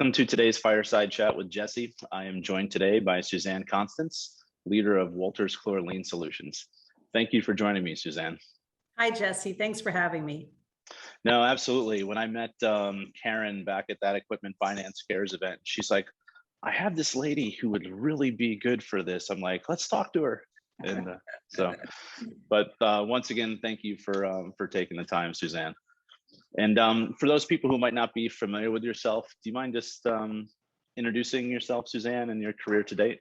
Welcome to today's Fireside Chat with Jesse. I am joined today by Suzanne Constance, leader of Wolters Kluwer Lien Solutions. Thank you for joining me, Suzanne. Hi, Jesse. Thanks for having me. No, absolutely. When I met Karen back at that Equipment Finance Cares event, she's like, I have this lady who would really be good for this. I'm like, let's talk to her. And but once again, thank you for taking the time, Suzanne. And for those people who might not be familiar with yourself, do you mind just introducing yourself, Suzanne, and your career to date?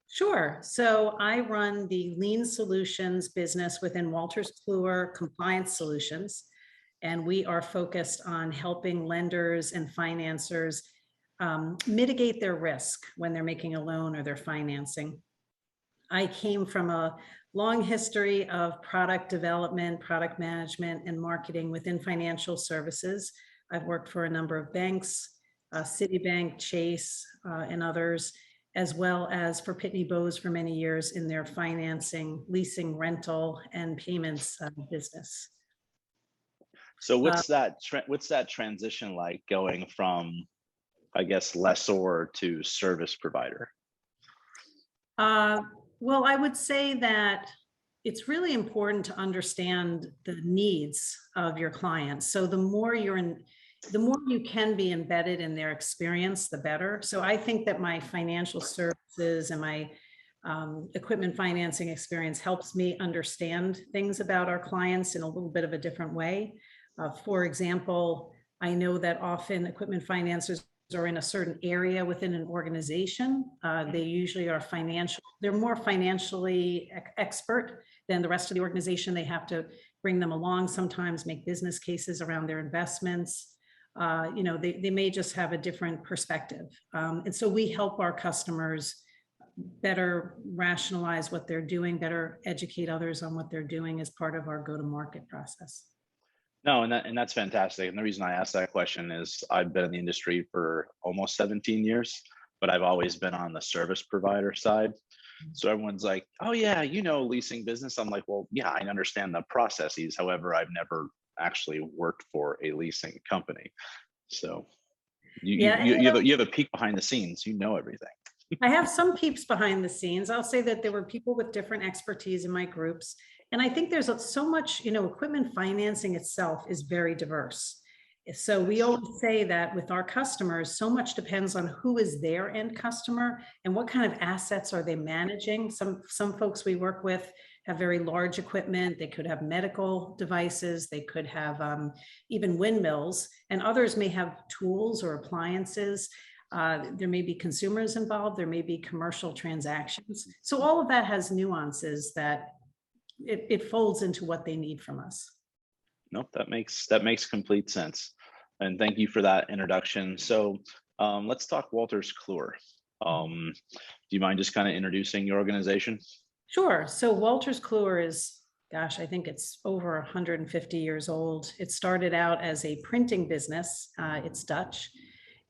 Sure. So I run the Lien Solutions business within Wolters Kluwer Compliance Solutions, and we are focused on helping lenders and financiers mitigate their risk when they're making a loan or they're financing. I came from a long history of product development, product management, and marketing within financial services. I've worked for a number of banks, Citibank, Chase, and others, as well as for Pitney Bowes for many years in their financing, leasing, rental, and payments business. So what's that transition like going from, I guess, lessor to service provider? Well, I would say that it's really important to understand the needs of your clients. So the more you can be embedded in their experience, the better. So I think that my financial services and my equipment financing experience helps me understand things about our clients in a little bit of a different way. For example, I know that often equipment financers are in a certain area within an organization. They usually are they're more financially expert than the rest of the organization. They have to bring them along, sometimes make business cases around their investments. They may just have a different perspective. And so we help our customers better rationalize what they're doing, better educate others on what they're doing as part of our go-to-market process. No, and that's fantastic. And the reason I asked that question is I've been in the industry for almost 17 years, but I've always been on the service provider side. So everyone's like, oh yeah, leasing business. I'm like, well, yeah, I understand the processes. However, I've never actually worked for a leasing company. So you have a peek behind the scenes, everything. I have some peeps behind the scenes. I'll say that there were people with different expertise in my groups. And I think there's so much, equipment financing itself is very diverse. So we always say that with our customers, so much depends on who is their end customer and what kind of assets are they managing. Some folks we work with have very large equipment. They could have medical devices. They could have even windmills, and others may have tools or appliances. There may be consumers involved. There may be commercial transactions. So all of that has nuances that it folds into what they need from us. Nope, that makes complete sense. And thank you for that introduction. So let's talk Wolters Kluwer. Do you mind just kind of introducing your organization? Sure. So Wolters Kluwer is, gosh, I think it's over 150 years old. It started out as a printing business. It's Dutch.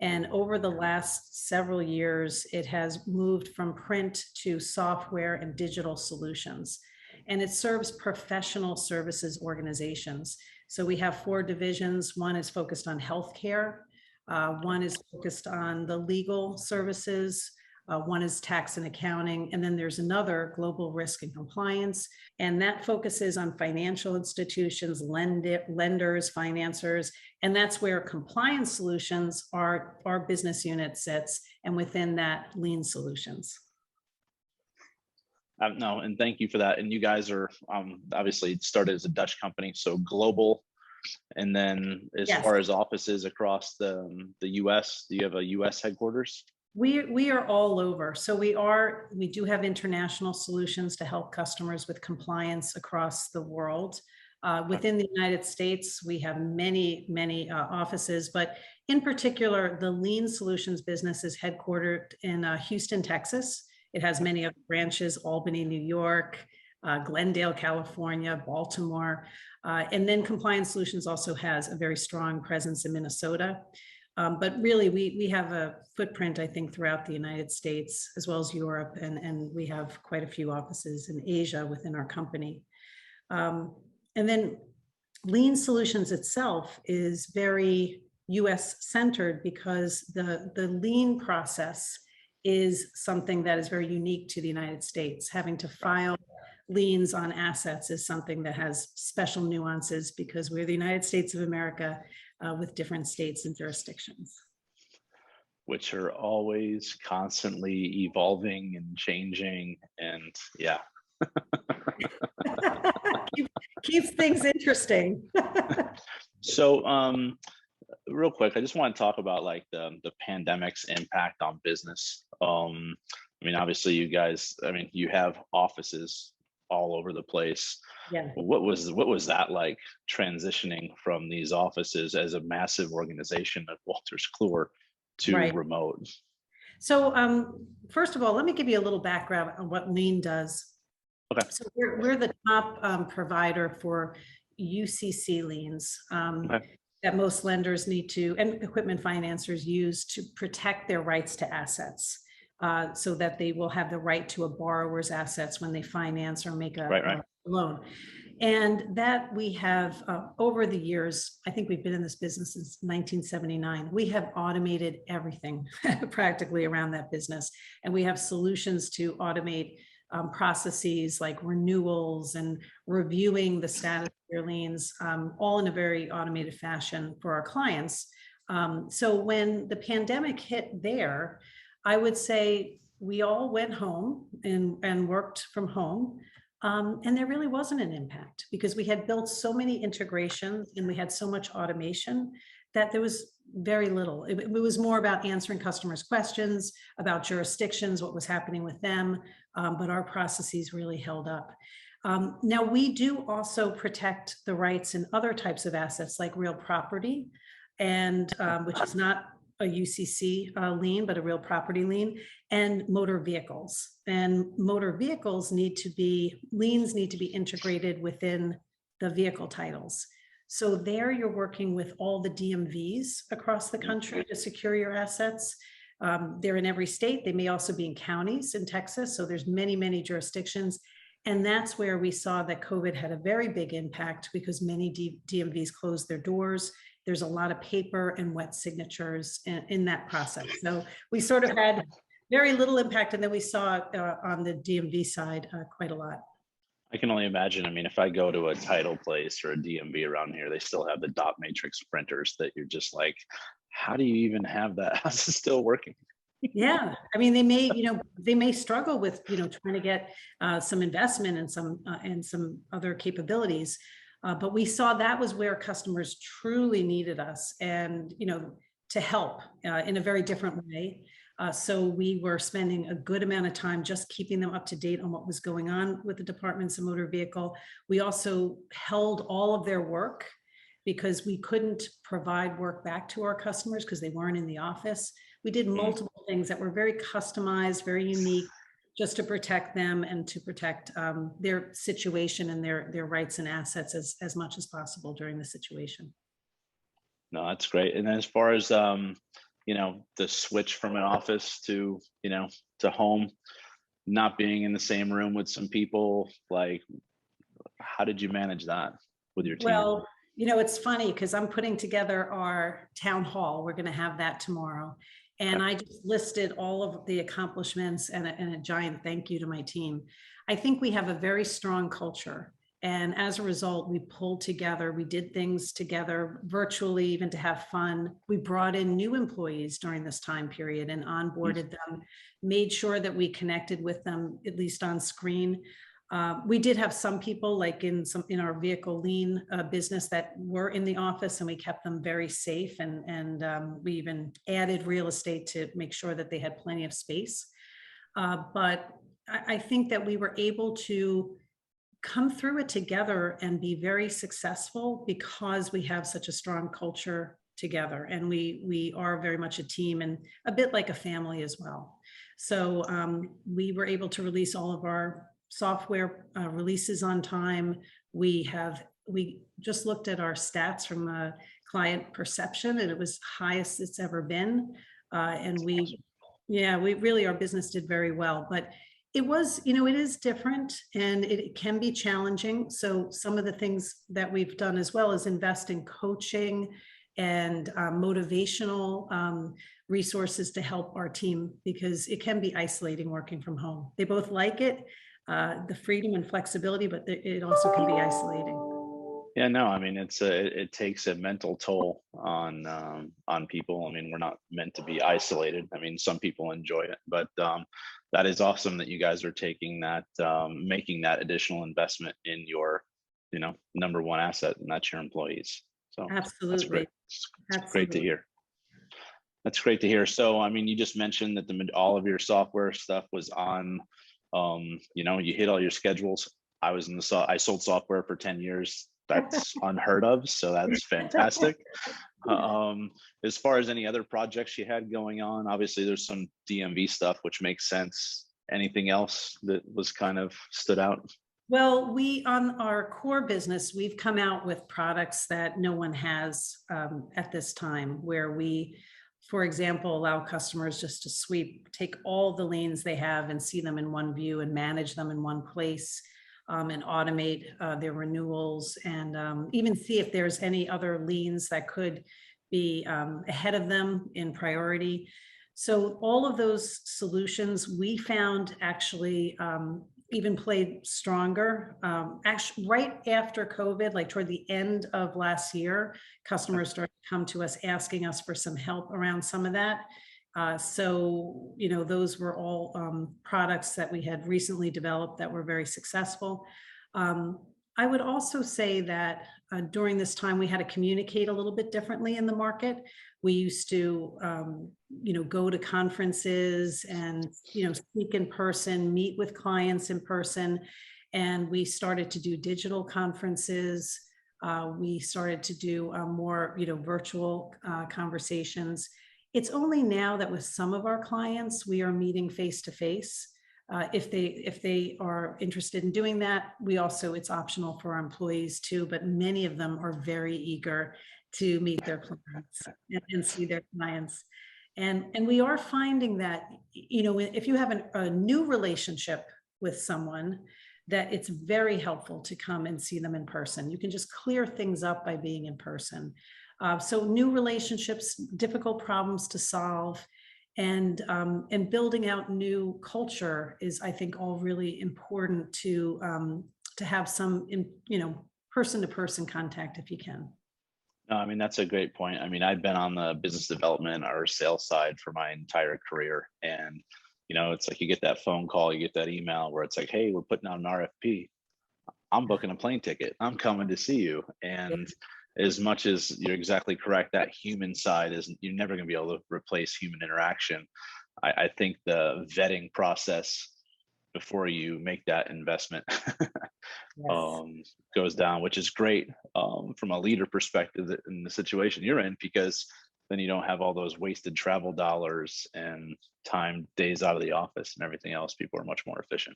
And over the last several years, it has moved from print to software and digital solutions. And it serves professional services organizations. So we have 4 divisions. One is focused on healthcare. One is focused on the legal services. One is tax and accounting. And then there's another, global risk and compliance. And that focuses on financial institutions, lenders, financiers. And that's where compliance solutions, our business unit sits. And within that, Lien Solutions. No, and thank you for that. And you guys are obviously started as a Dutch company, so global. And then as far as offices across the US, do you have a US headquarters? We are all over. So we do have international solutions to help customers with compliance across the world. Within the United States, we have many offices, but in particular, the Lien Solutions business is headquartered in Houston, Texas. It has many other branches: Albany, New York, Glendale, California, Baltimore. And then Compliance Solutions also has a very strong presence in Minnesota. But really, we have a footprint, I think, throughout the United States, as well as Europe, and we have quite a few offices in Asia within our company. And then Lien Solutions itself is very US centered because the lien process is something that is very unique to the United States. Having to file liens on assets is something that has special nuances because we're the United States of America with different states and jurisdictions. Which are always constantly evolving and changing. And yeah. Keeps things interesting. So real quick, I just want to talk about like the pandemic's impact on business. I mean, obviously you guys, I mean, you have offices all over the place. Yeah. What was that like, transitioning from these offices as a massive organization of Wolters Kluwer to Right. remote? So first of all, let me give you a little background on what Lean does. Okay. So we're the top provider for UCC liens that most lenders need to, and equipment financiers use to protect their rights to assets, so that they will have the right to a borrower's assets when they finance or make a loan. And that we have over the years, I think we've been in this business since 1979. We have automated everything practically around that business. And we have solutions to automate processes like renewals and reviewing the status of their liens, all in a very automated fashion for our clients. So when the pandemic hit there, I would say we all went home and worked from home. And there really wasn't an impact because we had built so many integrations and we had so much automation that there was very little. It was more about answering customers' questions, about jurisdictions, what was happening with them, but our processes really held up. Now, we do also protect the rights in other types of assets like real property, and which is not a UCC lien, but a real property lien, and motor vehicles. And motor vehicles liens need to be integrated within the vehicle titles. So there you're working with all the DMVs across the country to secure your assets. They're in every state. They may also be in counties in Texas. So there's many, many jurisdictions. And that's where we saw that COVID had a very big impact because many DMVs closed their doors. There's a lot of paper and wet signatures in that process. So we sort of had very little impact. And then we saw on the DMV side quite a lot. I can only imagine. I mean, if I go to a title place or a DMV around here, they still have the dot matrix printers that you're just like, how do you even have that? How's it still working? Yeah, I mean, they may struggle with, trying to get some investment and some other capabilities. But we saw that was where customers truly needed us and, to help in a very different way. So we were spending a good amount of time just keeping them up to date on what was going on with the departments of motor vehicle. We also held all of their work because we couldn't provide work back to our customers because they weren't in the office. We did multiple things that were very customized, very unique, just to protect them and to protect their situation and their rights and assets as much as possible during the situation. No, that's great. And then as far as the switch from an office to to home, not being in the same room with some people, like, how did you manage that with your team? Well, it's funny because I'm putting together our town hall. We're going to have that tomorrow. And I just listed all of the accomplishments and a giant thank you to my team. I think we have a very strong culture. And as a result, we pulled together, we did things together virtually, even to have fun. We brought in new employees during this time period and onboarded them, made sure that we connected with them, at least on screen. We did have some people like in our vehicle lien business that were in the office and we kept them very safe. And we even added real estate to make sure that they had plenty of space. But I think that we were able to come through it together and be very successful because we have such a strong culture together. And we are very much a team and a bit like a family as well. So we were able to release all of our software releases on time. We just looked at our stats from a client perception and it was highest it's ever been. And our business did very well, but it was, it is different and it can be challenging. So some of the things that we've done as well is invest in coaching and motivational resources to help our team, because it can be isolating working from home. They both like it, the freedom and flexibility, but it also can be isolating. Yeah, no, I mean, it takes a mental toll on people. I mean, we're not meant to be isolated. I mean, some people enjoy it, but that is awesome that you guys are taking that, making that additional investment in your, number one asset, and that's your employees. So that's great. Absolutely. It's great to Absolutely. hear. That's great to hear. So, I mean, you just mentioned that all of your software stuff was on, you hit all your schedules. I sold software for 10 years. That's unheard of. So that's fantastic. As far as any other projects you had going on, obviously there's some DMV stuff, which makes sense. Anything else that was kind of stood out? Well, on our core business, we've come out with products that no one has at this time, where we, for example, allow customers just to take all the liens they have and see them in one view and manage them in one place, and automate their renewals, and even see if there's any other liens that could be ahead of them in priority. So all of those solutions we found actually even played stronger. Actually, right after COVID, like toward the end of last year, customers started to come to us asking us for some help around some of that. So, those were all products that we had recently developed that were very successful. I would also say that during this time, we had to communicate a little bit differently in the market. We used to, go to conferences and, speak in person, meet with clients in person. And we started to do digital conferences. We started to do more, virtual conversations. It's only now that with some of our clients, we are meeting face to face. If they are interested in doing that, it's optional for our employees too, but many of them are very eager to meet their clients and see their clients. And we are finding that, if you have a new relationship with someone, that it's very helpful to come and see them in person. You can just clear things up by being in person. So new relationships, difficult problems to solve, and building out new culture is, I think, all really important to have some, person-to-person contact if you can. No, I mean, that's a great point. I mean, I've been on the business development or sales side for my entire career. And, it's like you get that phone call, you get that email where it's like, hey, we're putting out an RFP. I'm booking a plane ticket. I'm coming to see you. And as much as you're exactly correct, that human side is, you're never going to be able to replace human interaction. I think the vetting process before you make that investment Yes. goes down, which is great from a leader perspective in the situation you're in, because then you don't have all those wasted travel dollars and days out of the office and everything else. People are much more efficient.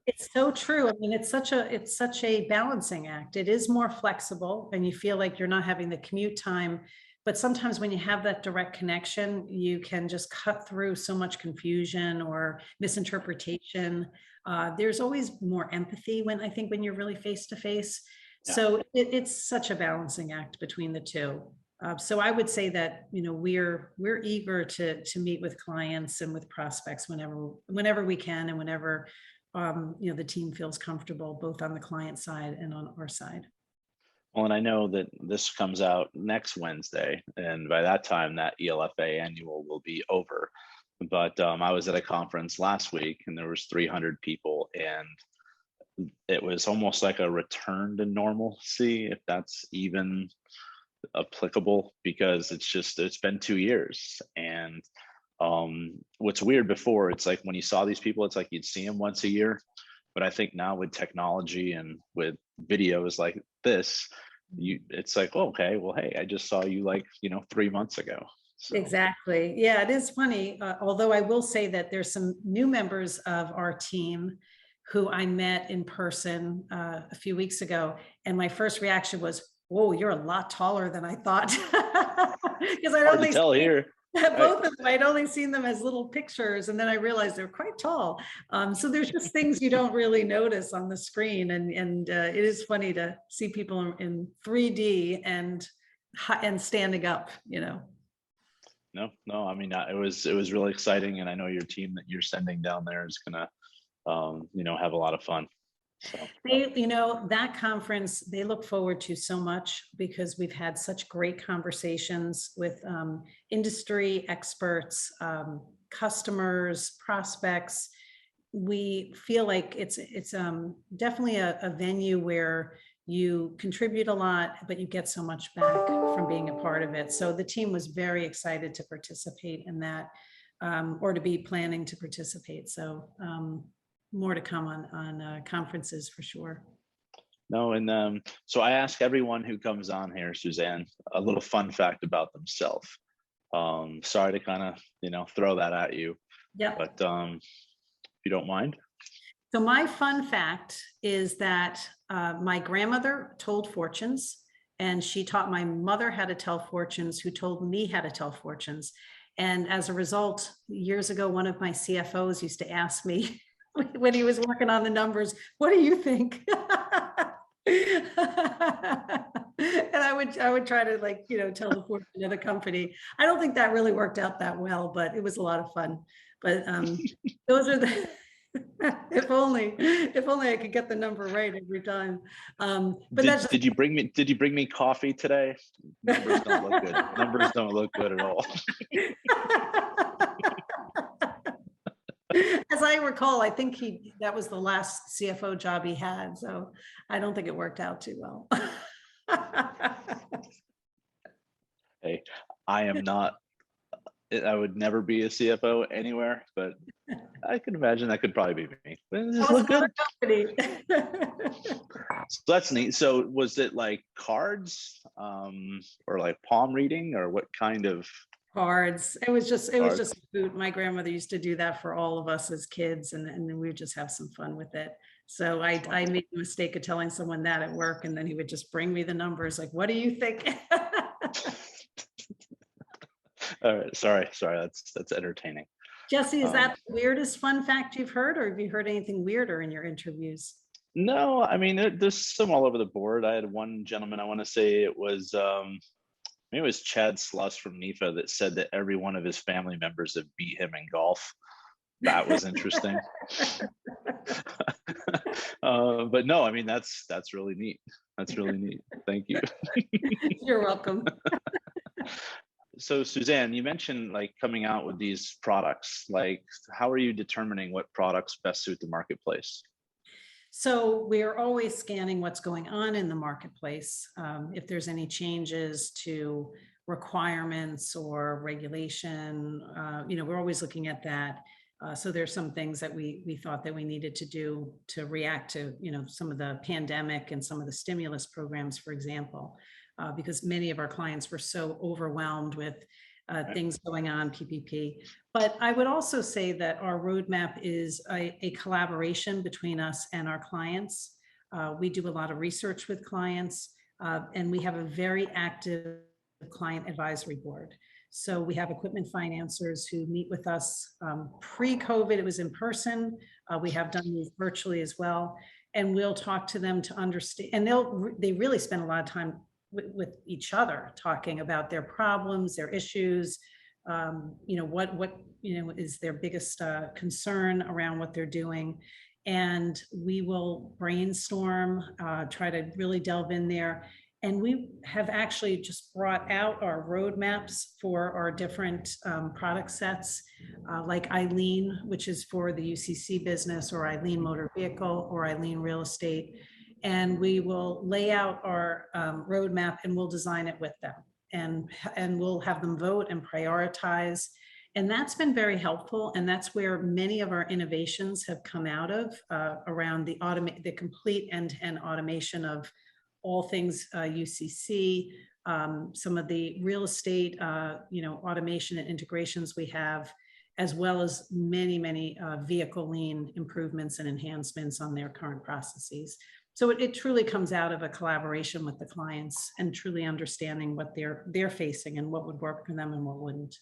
It's so true. I mean, it's such a balancing act. It is more flexible and you feel like you're not having the commute time. But sometimes when you have that direct connection, you can just cut through so much confusion or misinterpretation. There's always more empathy when you're really face to face. Yeah. So it's such a balancing act between the two. So I would say that, we're eager to meet with clients and with prospects whenever we can, and whenever the team feels comfortable, both on the client side and on our side. Well, and I know that this comes out next Wednesday, and by that time, that ELFA annual will be over. But I was at a conference last week, and there was 300 people, and it was almost like a return to normalcy, if that's even applicable, because it's been 2 years. And what's weird before, it's like when you saw these people, it's like you'd see them once a year. But I think now with technology and with videos like this, it's like, oh, okay, well, hey, I just saw you 3 months ago. So Exactly. Yeah, it is funny. Although I will say that there's some new members of our team who I met in person a few weeks ago. And my first reaction was, whoa, you're a lot taller than I thought. Because I hard to only tell here. both of them, I'd only seen them as little pictures, and then I realized they're quite tall. So there's just things you don't really notice on the screen, and it is funny to see people in 3D and and standing up, you know. No, I mean, it was really exciting, and I know your team that you're sending down there is gonna, have a lot of fun. So, They, you know, that conference, they look forward to so much because we've had such great conversations with industry experts, customers, prospects. We feel like it's definitely a venue where you contribute a lot, but you get so much back from being a part of it. So the team was very excited to participate in that, or to be planning to participate. So more to come on conferences for sure. no, and so I ask everyone who comes on here, Suzanne, a little fun fact about themselves. Sorry to kind of, throw that at you, Yep. but if you don't mind. So my fun fact is that my grandmother told fortunes, and she taught my mother how to tell fortunes, who told me how to tell fortunes. And as a result, years ago, one of my CFOs used to ask me when he was working on the numbers, what do you think? And I would try to, like, tell the fortune of the company. I don't think that really worked out that well, but it was a lot of fun. But those are the if only I could get the number right every time. But that's Did you bring me coffee today? Numbers don't look good. Numbers don't look good at all. as I recall, I think that was the last CFO job he had, so I don't think it worked out too well. Hey, I am not. I would never be a CFO anywhere, but I can imagine that could probably be me. But it just That was look good. another company. So that's neat. So was it like cards, or like palm reading, or what kind of Cards. It was just cards? a hoot. My grandmother used to do that for all of us as kids, and then we would just have some fun with it. So I made the mistake of telling someone that at work, and then he would just bring me the numbers, like, what do you think? All right, sorry, that's entertaining. Jesse, is Um, that the weirdest fun fact you've heard, or have you heard anything weirder in your interviews? no, I mean there's some all over the board. I had one gentleman, I want to say it was maybe it was Chad Sluss from NIFA, that said that every one of his family members have beat him in golf. That was interesting. But no, I mean that's really neat. That's really neat. Thank you. You're welcome. So Suzanne, you mentioned like coming out with these products. Like, how are you determining what products best suit the marketplace? So we're always scanning what's going on in the marketplace. If there's any changes to requirements or regulation, we're always looking at that. So there's some things that we thought that we needed to do to react to, some of the pandemic and some of the stimulus programs, for example, because many of our clients were so overwhelmed with things going on, PPP. But I would also say that our roadmap is a collaboration between us and our clients. We do a lot of research with clients, and we have a very active client advisory board. So we have equipment financiers who meet with us. Pre-COVID, it was in person. We have done these virtually as well. And we'll talk to them to understand, and they really spend a lot of time with each other, talking about their problems, their issues, what is their biggest concern around what they're doing. And we will brainstorm, try to really delve in there. And we have actually just brought out our roadmaps for our different product sets, like Eileen, which is for the UCC business, or Eileen Motor Vehicle, or Eileen Real Estate. And we will lay out our roadmap, and we'll design it with them. And we'll have them vote and prioritize. And that's been very helpful. And that's where many of our innovations have come out of, around the complete end-to-end automation of all things UCC, some of the real estate, automation and integrations we have, as well as many vehicle lean improvements and enhancements on their current processes. So it truly comes out of a collaboration with the clients and truly understanding what they're facing and what would work for them and what wouldn't.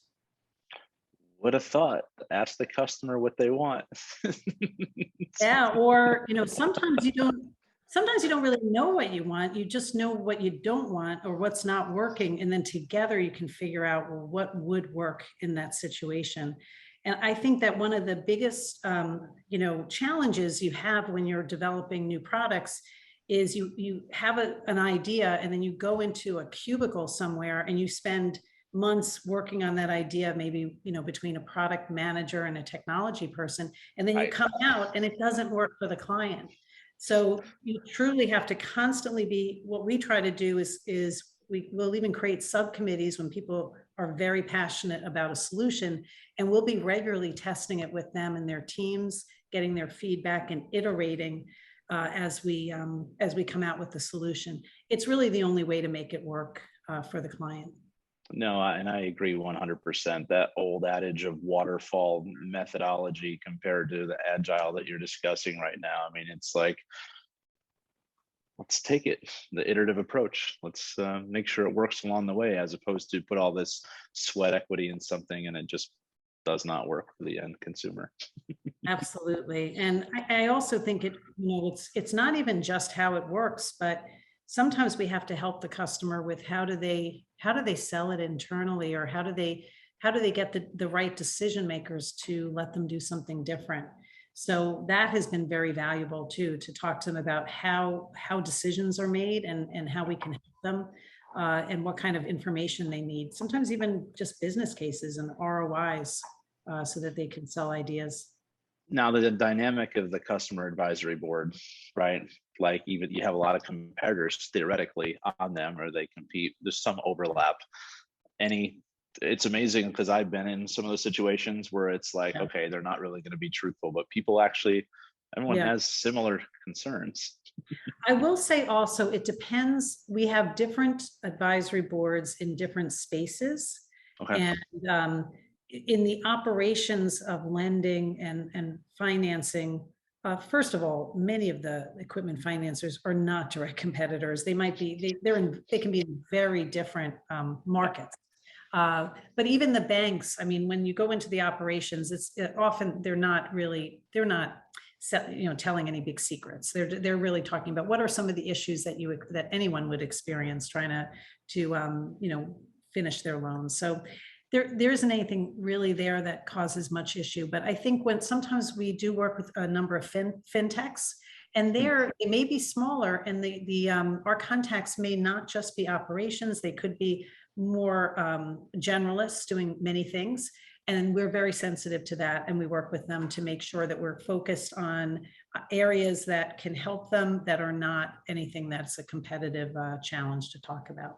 Would have thought, ask the customer what they want. Yeah, or sometimes you don't sometimes you don't really know what you want. You just know what you don't want or what's not working. And then together you can figure out, well, what would work in that situation. And I think that one of the biggest, challenges you have when you're developing new products is you have an idea and then you go into a cubicle somewhere and you spend months working on that idea, maybe, between a product manager and a technology person, and then you Right. come out and it doesn't work for the client. So you truly have to constantly be, what we try to do is we will even create subcommittees when people are very passionate about a solution, and we'll be regularly testing it with them and their teams, getting their feedback and iterating as we come out with the solution. It's really the only way to make it work for the client. No, and I agree 100%. That old adage of waterfall methodology compared to the agile that you're discussing right now. I mean, it's like, let's take it, the iterative approach. Let's make sure it works along the way, as opposed to put all this sweat equity in something and it just does not work for the end consumer. Absolutely. And I also think it's not even just how it works, but sometimes we have to help the customer with how do they sell it internally, or how do they get the right decision makers to let them do something different. So that has been very valuable too, to talk to them about how decisions are made, and how we can help them, and what kind of information they need. Sometimes even just business cases and ROIs, so that they can sell ideas. Now, the dynamic of the customer advisory board, right? Like, even you have a lot of competitors theoretically on them, or they compete. There's some overlap. Any, it's amazing because I've been in some of those situations where it's like, Yeah. okay, they're not really going to be truthful, but people actually, everyone Yeah. has similar concerns. I will say also, it depends. We have different advisory boards in different spaces. Okay. And in the operations of lending and financing, first of all, many of the equipment financiers are not direct competitors. They might be, they can be in very different Yeah. markets. But even the banks, I mean, when you go into the operations, often they're not telling any big secrets. They're really talking about what are some of the issues that anyone would experience trying to finish their loans. So there isn't anything really there that causes much issue. But I think when sometimes we do work with a number of fintechs, and Hmm. they may be smaller, and our contacts may not just be operations. They could be more generalists doing many things. And we're very sensitive to that. And we work with them to make sure that we're focused on areas that can help them, that are not anything that's a competitive challenge to talk about.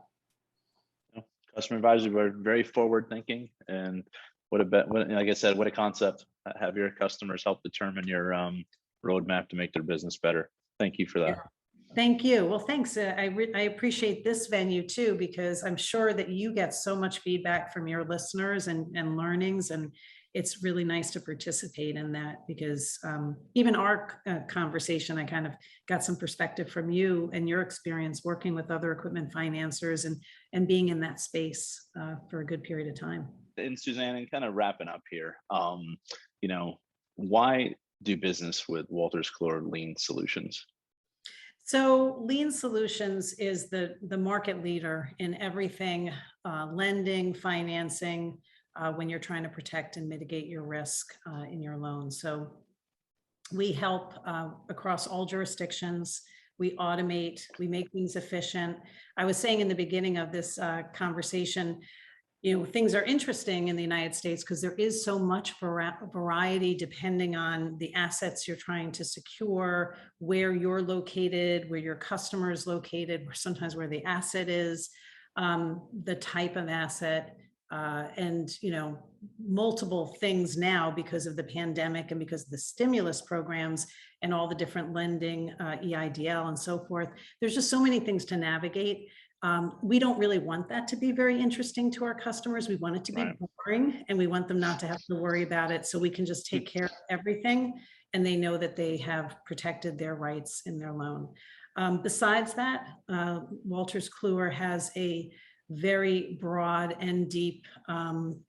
You know, customer advisory board, very forward thinking, and like I said, what a concept. Have your customers help determine your roadmap to make their business better. Thank you for Yeah. that. Thank you. Well, thanks. I appreciate this venue too, because I'm sure that you get so much feedback from your listeners and learnings, and it's really nice to participate in that, because even our conversation, I kind of got some perspective from you and your experience working with other equipment financiers, and being in that space for a good period of time. And Suzanne, and kind of wrapping up here, you know, why do business with Wolters Kluwer Lean Solutions? So Lean Solutions is the market leader in everything, lending, financing, when you're trying to protect and mitigate your risk in your loan. So we help across all jurisdictions. We automate, we make things efficient. I was saying in the beginning of this conversation, things are interesting in the United States because there is so much variety depending on the assets you're trying to secure, where you're located, where your customer is located, or sometimes where the asset is, the type of asset, and multiple things now because of the pandemic and because of the stimulus programs and all the different lending, EIDL and so forth. There's just so many things to navigate. We don't really want that to be very interesting to our customers. We want it to be Right. boring, and we want them not to have to worry about it. So we can just take care of everything, and they know that they have protected their rights in their loan. Besides that, Wolters Kluwer has a very broad and deep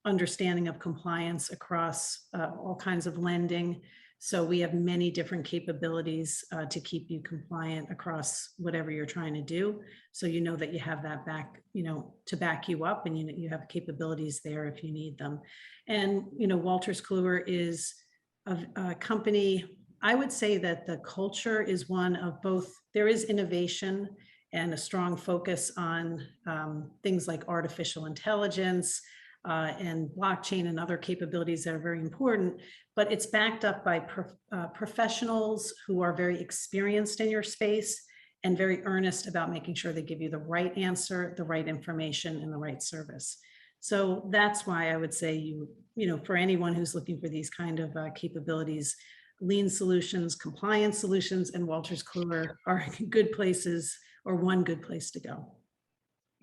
understanding of compliance across all kinds of lending. So we have many different capabilities to keep you compliant across whatever you're trying to do. So you know that you have that back, to back you up, and you have capabilities there if you need them. And, Wolters Kluwer is a company. I would say that the culture is one of both, there is innovation and a strong focus on things like artificial intelligence and blockchain and other capabilities that are very important, but it's backed up by professionals who are very experienced in your space and very earnest about making sure they give you the right answer, the right information, and the right service. So that's why I would say for anyone who's looking for these kind of capabilities, Lean Solutions, Compliance Solutions, and Wolters Kluwer are good places, or one good place to go.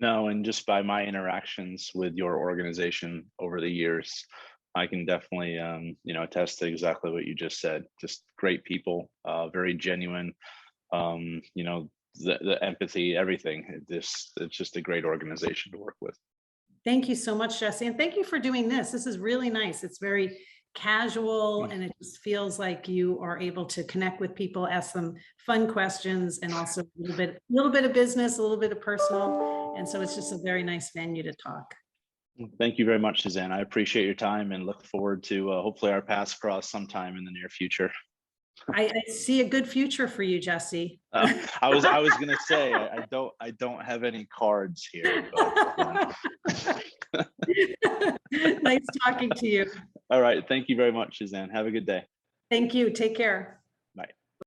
No, and just by my interactions with your organization over the years, I can definitely, attest to exactly what you just said. Just great people, very genuine, the empathy, everything. It's just a great organization to work with. Thank you so much, Jesse. And thank you for doing this. This is really nice. It's very casual, and it just feels like you are able to connect with people, ask them fun questions, and also a little bit of business, a little bit of personal. And so it's just a very nice venue to talk. Thank you very much, Suzanne. I appreciate your time and look forward to hopefully our paths cross sometime in the near future. I see a good future for you, Jesse. I was going to say I don't have any cards here. But, Nice talking to you. All right. Thank you very much, Suzanne. Have a good day. Thank you. Take care.